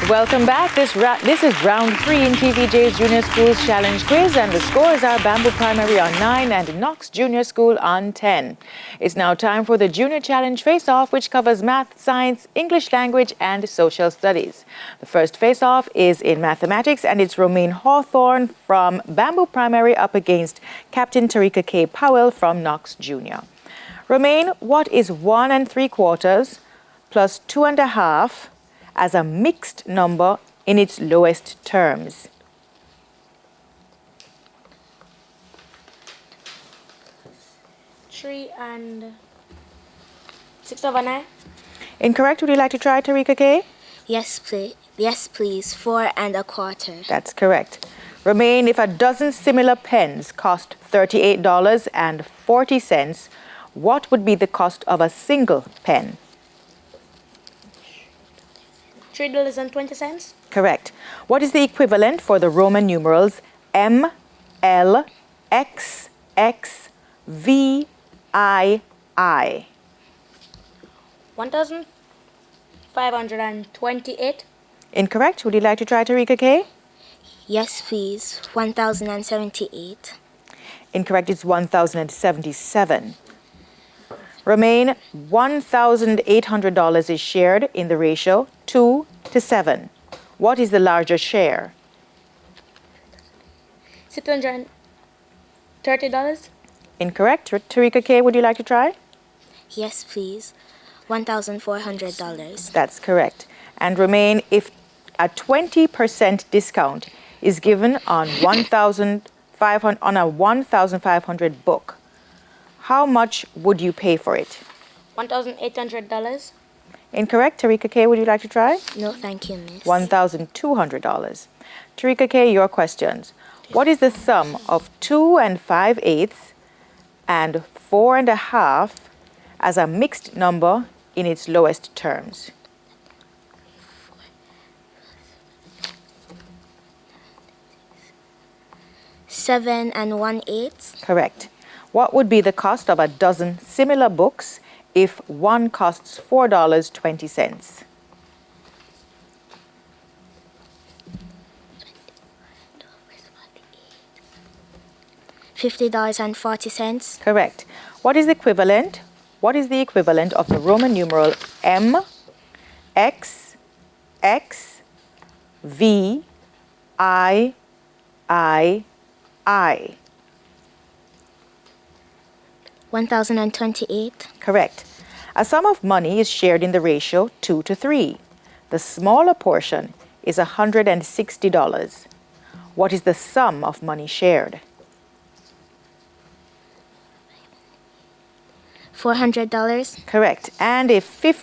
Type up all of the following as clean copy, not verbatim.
Welcome back. This is round 3 in TVJ's Junior School's Challenge Quiz, and the scores are Bamboo Primary on 9 and Knox Junior School on 10. It's now time for the Junior Challenge Face-Off, which covers math, science, English language, and social studies. The first face-off is in mathematics, and it's Romaine Hawthorne from Bamboo Primary up against Captain Tarika K. Powell from Knox Junior. Romaine, what is 1 3/4 plus 2 1/2 as a mixed number in its lowest terms? Three and 6/9. Incorrect. Would you like to try, Tarika K? Yes, please. Yes, please. 4 1/4. That's correct. Romaine, if a dozen similar pens cost $38.40, what would be the cost of a single pen? $3.20. Correct. What is the equivalent for the Roman numerals M, L, X, X, V, I, I? 1,528. Incorrect. Would you like to try, Tarika K? Yes, please. 1,078. Incorrect. It's 1,077. Romaine, $1,800 is shared in the ratio 2 to 7. What is the larger share? $630. Incorrect. Tarika K, would you like to try? Yes, please. $1,400. That's correct. And Romaine, if a 20% discount is given on 1,500 on a 1,500 book, how much would you pay for it? $1,800. Incorrect. Tarika K, would you like to try? No, thank you, miss. $1,200. Tarika K, your questions. What is the sum of 2 5/8 and 4 1/2 as a mixed number in its lowest terms? $7 1/8. Correct. What would be the cost of a dozen similar books if one costs $4.20? $50.40. Correct. What is the equivalent? What is the equivalent of the Roman numeral M, X, X, V, I, I? 1,028. Correct. A sum of money is shared in the ratio 2 to 3. The smaller portion is $160. What is the sum of money shared? $400. Correct. And if a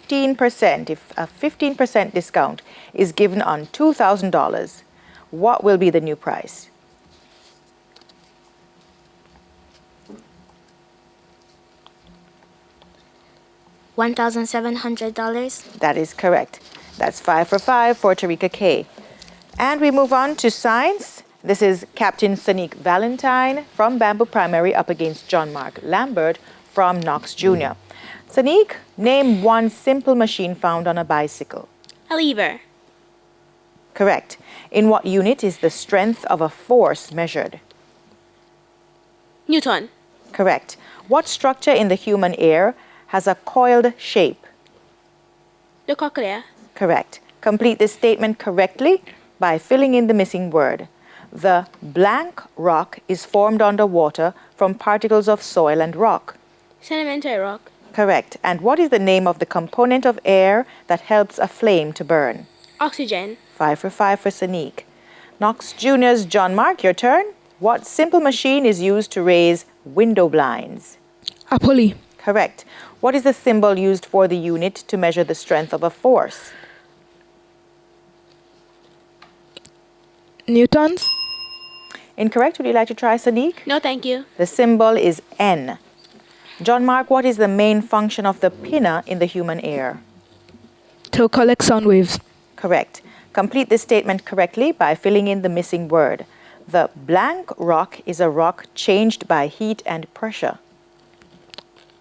15% discount is given on $2,000, what will be the new price? $1,700. That is correct. That's 5 for 5 for Tarika K. And we move on to science. This is Captain Sanique Valentine from Bamboo Primary up against John Mark Lambert from Knox Junior. Sanique, name one simple machine found on a bicycle. A lever. Correct. In what unit is the strength of a force measured? Newton. Correct. What structure in the human ear has a coiled shape? The cochlea. Correct. Complete this statement correctly by filling in the missing word. The blank rock is formed underwater from particles of soil and rock. Sedimentary rock. Correct. And what is the name of the component of air that helps a flame to burn? Oxygen. 5 for 5 for Sanique. Knox Junior's John Mark, your turn. What simple machine is used to raise window blinds? A pulley. Correct. What is the symbol used for the unit to measure the strength of a force? Newtons. Incorrect. Would you like to try, Sanique? No, thank you. The symbol is N. John Mark, what is the main function of the pinna in the human ear? To collect sound waves. Correct. Complete this statement correctly by filling in the missing word. The blank rock is a rock changed by heat and pressure.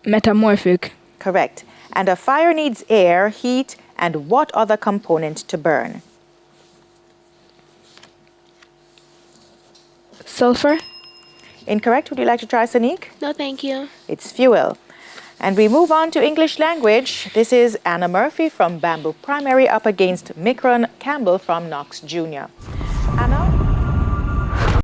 Metamorphic. Correct. And a fire needs air, heat, and what other component to burn? Sulfur. Incorrect. Would you like to try, Sanique? No, thank you. It's fuel. And we move on to English language. This is Anna Murphy from Bamboo Primary up against Micron Campbell from Knox Jr.